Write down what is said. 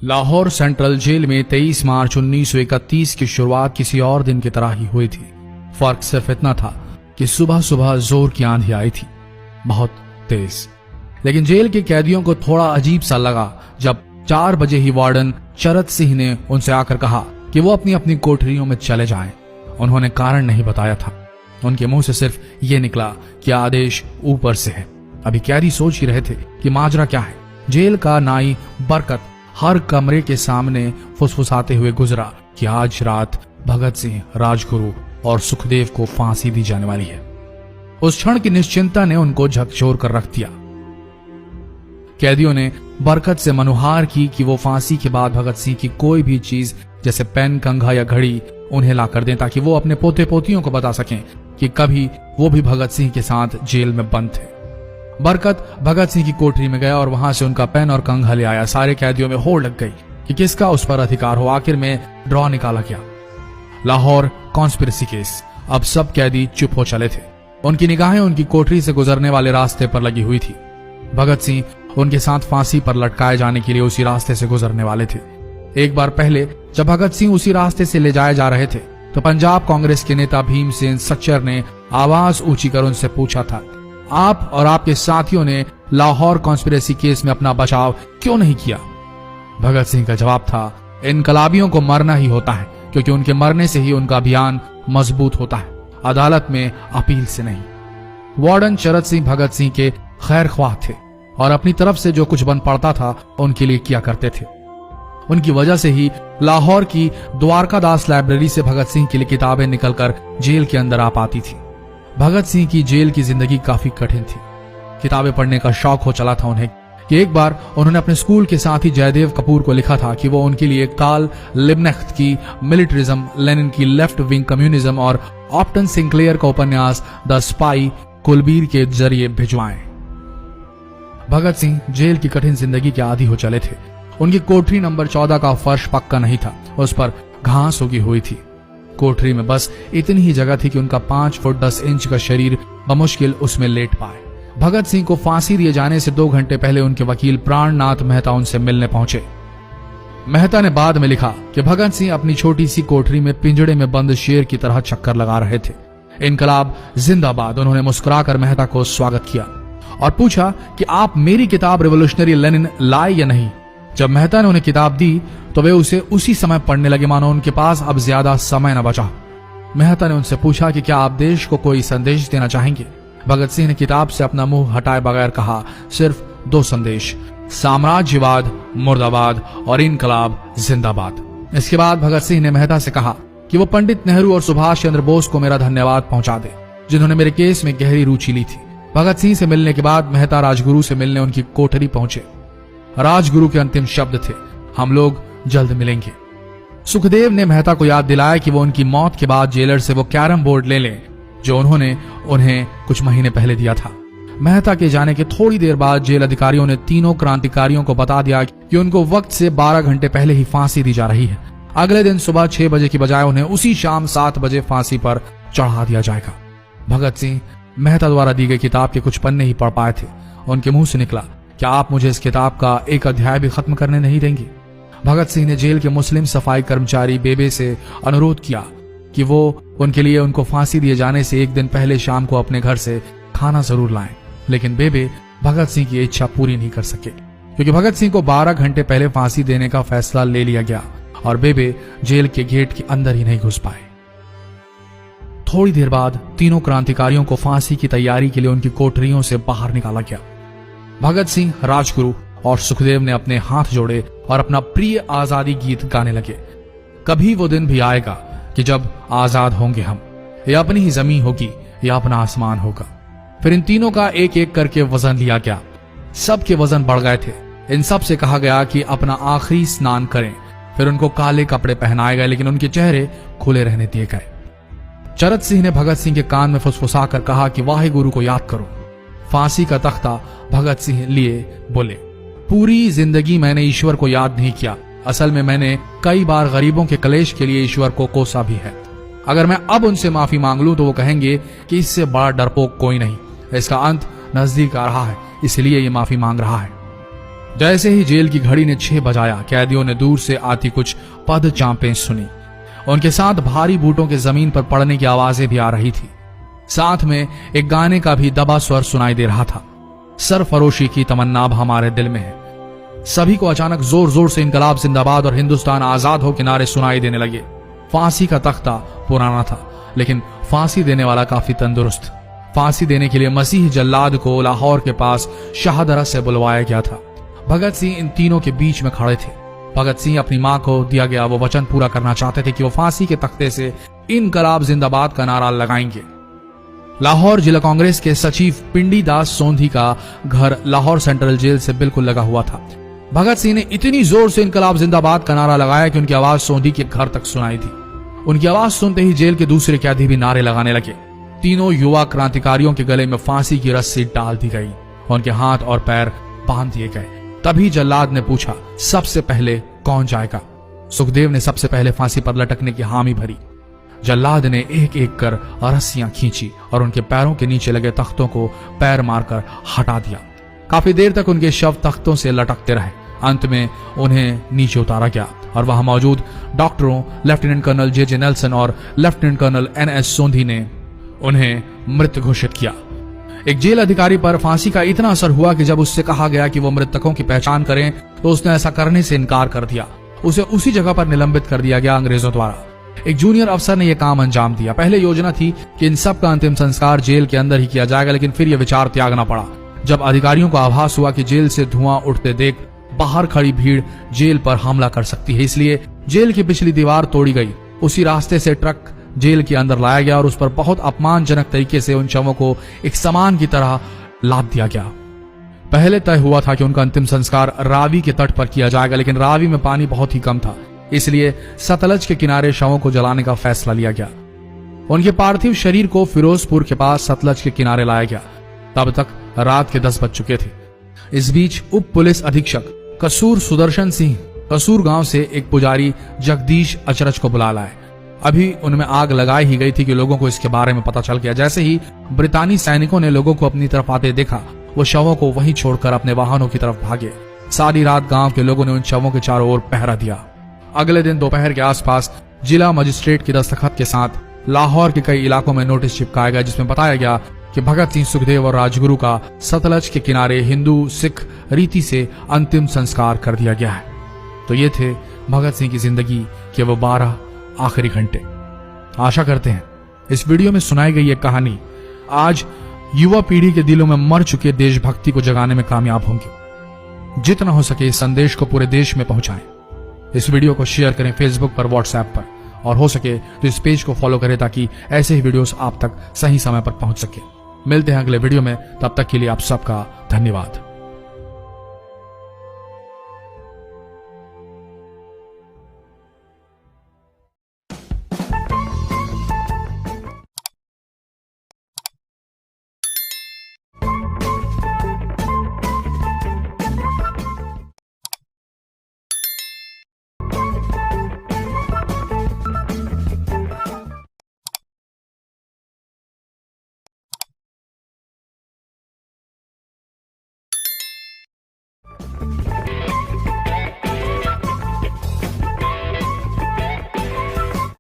Lahore central jail में 23 मार्च 1931 की शुरुआत किसी और दिन की तरह ही हुई थी। फर्क सिर्फ इतना था कि सुबह सुबह जोर की आंधी आई थी, बहुत तेज। लेकिन जेल के कैदियों को थोड़ा अजीब सा लगा जब 4 बजे ही वार्डन चरत सिंह ने उनसे आकर कहा कि वो अपनी अपनी कोठरियों में चले जाएं। उन्होंने कारण नहीं बताया था। उनके मुंह से सिर्फ ये निकला कि आदेश ऊपर से है। अभी कैदी सोच ही रहे थे कि माजरा क्या है। जेल का नाई बरकत हर कमरे के सामने फुसफुसाते हुए गुजरा कि आज रात भगत सिंह, राजगुरु और सुखदेव को फांसी दी जाने वाली है। उस क्षण की निश्चिंता ने उनको झकझोर कर रख दिया। कैदियों ने बरकत से मनुहार की कि वो फांसी के बाद भगत सिंह की कोई भी चीज जैसे पेन, कंघा या घड़ी उन्हें ला कर दें ताकि वो अपने पोते पोतियों को बता सकें कि कभी वो भी भगत सिंह के साथ जेल में बंद थे। बरकत भगत सिंह की कोठरी में गया और वहां से उनका पेन और कंघा ले आया। सारे कैदियों में होड़ लग गई कि किसका उस पर अधिकार हो। आखिर में ड्रॉ निकाला गया, लाहौर कॉन्स्पिरेसी केस। अब सब कैदी चुप हो चले थे। उनकी निगाहें उनकी कोठरी से गुजरने वाले रास्ते पर लगी हुई थी। भगत सिंह उनके साथ फांसी पर लटकाए जाने के लिए उसी रास्ते से गुजरने वाले थे। एक बार पहले जब भगत सिंह उसी रास्ते से ले जाए जा रहे थे तो पंजाब कांग्रेस के नेता भीमसेन सच्चर ने आवाज ऊंची कर उनसे पूछा था, आप और आपके साथियों ने लाहौर कॉन्स्पिरेसी केस में अपना बचाव क्यों नहीं किया? भगत सिंह का जवाब था, इनकलाबियों को मरना ही होता है क्योंकि उनके मरने से ही उनका अभियान मजबूत होता है, अदालत में अपील से नहीं। वार्डन चरत सिंह भगत सिंह के खैर ख्वाह थे और अपनी तरफ से जो कुछ बन पड़ता था उनके लिए किया करते थे। उनकी वजह से ही लाहौर की द्वारकादास लाइब्रेरी से भगत सिंह के लिए किताबें निकलकर जेल के अंदर आ पाती थी। भगत सिंह की जेल की जिंदगी काफी कठिन थी। किताबें पढ़ने का शौक हो चला था उन्हें कि एक बार उन्होंने अपने स्कूल के साथी जयदेव कपूर को लिखा था कि वो उनके लिए कार्ल लिब्नेख्त की मिलिट्रिज्म, लेनिन की लेफ्ट विंग कम्युनिज्म और ऑप्टन सिंक्लेयर का उपन्यास द स्पाई कुलबीर के जरिए भिजवाएं। भगत सिंह जेल की कठिन जिंदगी के आदी हो चले थे। उनकी कोठरी नंबर 14 का फर्श पक्का नहीं था, उस पर घास उगी हुई थी। कोठरी में बस इतनी ही जगह थी कि उनका 5 फुट 10 इंच का शरीर बमुश्किल उसमें लेट पाए। भगत सिंह को फांसी दिए जाने से 2 घंटे पहले उनके वकील प्राणनाथ मेहता उनसे मिलने पहुंचे। मेहता ने बाद में लिखा कि भगत सिंह अपनी छोटी सी कोठरी में पिंजड़े में बंद शेर की तरह चक्कर लगा रहे थे। इनकलाब जिंदाबाद। उन्होंने मुस्कुराकर मेहता को स्वागत किया और पूछा कि आप मेरी किताब रिवोल्यूशनरी लेनिन लाए या नहीं। जब मेहता ने उन्हें किताब दी तो वे उसे उसी समय पढ़ने लगे मानो उनके पास अब ज्यादा समय न बचा। मेहता ने उनसे पूछा कि क्या आप देश को कोई संदेश देना चाहेंगे। भगत सिंह ने किताब से अपना मुंह हटाए बगैर कहा, सिर्फ 2 संदेश, साम्राज्यवाद मुर्दाबाद और इनकलाब जिंदाबाद। इसके बाद भगत सिंह ने मेहता से कहा कि वो पंडित नेहरू और सुभाष चंद्र बोस को मेरा धन्यवाद पहुंचा दे जिन्होंने मेरे केस में गहरी रुचि ली थी। भगत सिंह से मिलने के बाद मेहता राजगुरु से मिलने उनकी कोठरी पहुंचे। राजगुरु के अंतिम शब्द थे, हम लोग जल्द मिलेंगे। सुखदेव ने मेहता को याद दिलाया कि वो उनकी मौत के बाद जेलर से वो कैरम बोर्ड ले लें जो उन्होंने उन्हें कुछ महीने पहले दिया था। मेहता के जाने के थोड़ी देर बाद जेल अधिकारियों ने तीनों क्रांतिकारियों को बता दिया कि उनको वक्त से 12 घंटे पहले ही फांसी दी जा रही है। अगले दिन सुबह 6 बजे की बजाय उन्हें उसी शाम 7 बजे फांसी पर चढ़ा दिया जाएगा। भगत सिंह मेहता द्वारा दी गई किताब के कुछ पन्ने ही पढ़ पाए थे। उनके मुंह से निकला, क्या आप मुझे इस किताब का एक अध्याय भी खत्म करने नहीं देंगे? भगत सिंह ने जेल के मुस्लिम सफाई कर्मचारी बेबे से अनुरोध किया कि वो उनके लिए उनको फांसी दिए जाने से 1 दिन पहले शाम को अपने घर से खाना जरूर लाएं। लेकिन बेबे भगत सिंह की इच्छा पूरी नहीं कर सके क्योंकि भगत सिंह को 12 घंटे पहले फांसी देने का फैसला ले लिया गया और बेबे जेल के गेट के अंदर ही नहीं घुस पाए। थोड़ी देर बाद तीनों क्रांतिकारियों को फांसी की तैयारी के लिए उनकी कोठरियों से बाहर निकाला गया। भगत सिंह, राजगुरु और सुखदेव ने अपने हाथ जोड़े और अपना प्रिय आजादी गीत गाने लगे। कभी वो दिन भी आएगा कि जब आजाद होंगे हम, या अपनी ही जमीन होगी या अपना आसमान होगा। फिर इन तीनों का एक एक करके वजन लिया गया। सबके वजन बढ़ गए थे। इन सब से कहा गया कि अपना आखिरी स्नान करें। फिर उनको काले कपड़े पहनाए गए लेकिन उनके चेहरे खुले रहने दिए गए। चरत सिंह ने भगत सिंह के कान में फुसफुसा कर कहा कि वाहे गुरु को याद करो। फांसी का तख्ता भगत सिंह लिए बोले, पूरी जिंदगी मैंने ईश्वर को याद नहीं किया। असल में मैंने कई बार गरीबों के कलेश के लिए ईश्वर को कोसा भी है। अगर मैं अब उनसे माफी मांग लूं तो वो कहेंगे कि इससे बड़ा डरपोक कोई नहीं। इसका अंत नजदीक आ रहा है, इसलिए ये माफी मांग रहा है। जैसे ही जेल की घड़ी ने 6 बजाया, कैदियों ने दूर से आती कुछ पद चांपें सुनी। उनके साथ भारी बूटों के जमीन पर पड़ने की आवाजें भी आ रही थी। साथ में एक गाने का भी दबा स्वर सुनाई दे रहा था। सरफरोशी की तमन्ना अब हमारे दिल में है। सभी को अचानक जोर जोर से इनकलाब जिंदाबाद और हिंदुस्तान आजाद हो के नारे सुनाई देने लगे। फांसी का तख्ता पुराना था, लेकिन फांसी देने वाला काफी तंदुरुस्त। फांसी देने के लिए मसीह जल्लाद को लाहौर के पास शाहदरा से बुलवाया गया था। भगत सिंह इन तीनों के बीच में खड़े थे। भगत सिंह अपनी मां को दिया गया वो वचन पूरा करना चाहते थे कि वो फांसी के तख्ते से इनकलाब जिंदाबाद का नारा लगाएंगे। लाहौर जिला कांग्रेस के सचिव पिंडी दास सोंधी का घर लाहौर सेंट्रल जेल से बिल्कुल लगा हुआ था। भगत सिंह ने इतनी जोर से इनकलाब जिंदाबाद का नारा लगाया कि उनकी आवाज सोंधी के घर तक सुनाई दी। उनकी आवाज सुनते ही जेल के दूसरे कैदी भी नारे लगाने लगे। तीनों युवा क्रांतिकारियों के गले में फांसी की रस्सी डाल दी गई, उनके हाथ और पैर बांध दिए गए। तभी जल्लाद ने पूछा, सबसे पहले कौन जाएगा? सुखदेव ने सबसे पहले फांसी पर लटकने की हामी भरी। जल्लाद ने एक एक कर रस्सियां खींची और उनके पैरों के नीचे लगे तख्तों को पैर मारकर हटा दिया। काफी देर तक उनके शव तख्तों से लटकते रहे। अंत में उन्हें नीचे उतारा गया और वहां मौजूद डॉक्टरों लेफ्टिनेंट कर्नल जे नेल्सन और लेफ्टिनेंट कर्नल NS सोंधी ने उन्हें मृत घोषित किया। एक जेल अधिकारी पर फांसी का इतना असर हुआ कि जब उससे कहा गया कि वो मृतकों की पहचान करें तो उसने ऐसा करने से इनकार कर दिया। उसे उसी जगह पर निलंबित कर दिया गया अंग्रेजों द्वारा। एक जूनियर अफसर ने यह काम अंजाम दिया। पहले योजना थी कि इन सब का अंतिम संस्कार जेल के अंदर ही किया जाएगा, लेकिन फिर यह विचार त्यागना पड़ा जब अधिकारियों को आभास हुआ कि जेल से धुआं उठते देख बाहर खड़ी भीड़ जेल पर हमला कर सकती है। इसलिए जेल की पिछली दीवार तोड़ी गई। उसी रास्ते से ट्रक जेल के अंदर लाया गया और उस पर बहुत अपमानजनक तरीके से उन शवों को एक सामान की तरह लाद दिया गया। पहले तय हुआ था कि उनका अंतिम संस्कार रावी के तट पर किया जाएगा, लेकिन रावी में पानी बहुत ही कम था, इसलिए सतलज के किनारे शवों को जलाने का फैसला लिया गया। उनके पार्थिव शरीर को फिरोजपुर के पास सतलज के किनारे लाया गया। तब तक रात के 10 बज चुके थे। इस बीच उप पुलिस अधीक्षक कसूर सुदर्शन सिंह कसूर गांव से एक पुजारी जगदीश अचरज को बुला लाए। अभी उनमें आग लगाई ही गई थी कि लोगों को इसके बारे में पता चल गया। जैसे ही ब्रितानी सैनिकों ने लोगों को अपनी तरफ आते देखा, वो शवों को वहीं छोड़कर अपने वाहनों की तरफ भागे। सारी रात गांव के लोगों ने उन शवों के चारों ओर पहरा दिया। अगले दिन दोपहर के आसपास जिला मजिस्ट्रेट की दस्तखत के साथ लाहौर के कई इलाकों में नोटिस चिपकाया गया, जिसमें बताया गया कि भगत सिंह, सुखदेव और राजगुरु का सतलज के किनारे हिंदू सिख रीति से अंतिम संस्कार कर दिया गया है। तो ये थे भगत सिंह की जिंदगी के वो 12 आखिरी घंटे। आशा करते हैं इस वीडियो में सुनाई गई ये कहानी आज युवा पीढ़ी के दिलों में मर चुके देशभक्ति को जगाने में कामयाब होंगे। जितना हो सके इस संदेश को पूरे देश में पहुंचाएं। इस वीडियो को शेयर करें फेसबुक पर, व्हाट्सएप पर, और हो सके तो इस पेज को फॉलो करें ताकि ऐसे ही वीडियोस आप तक सही समय पर पहुंच सके। मिलते हैं अगले वीडियो में, तब तक के लिए आप सबका धन्यवाद।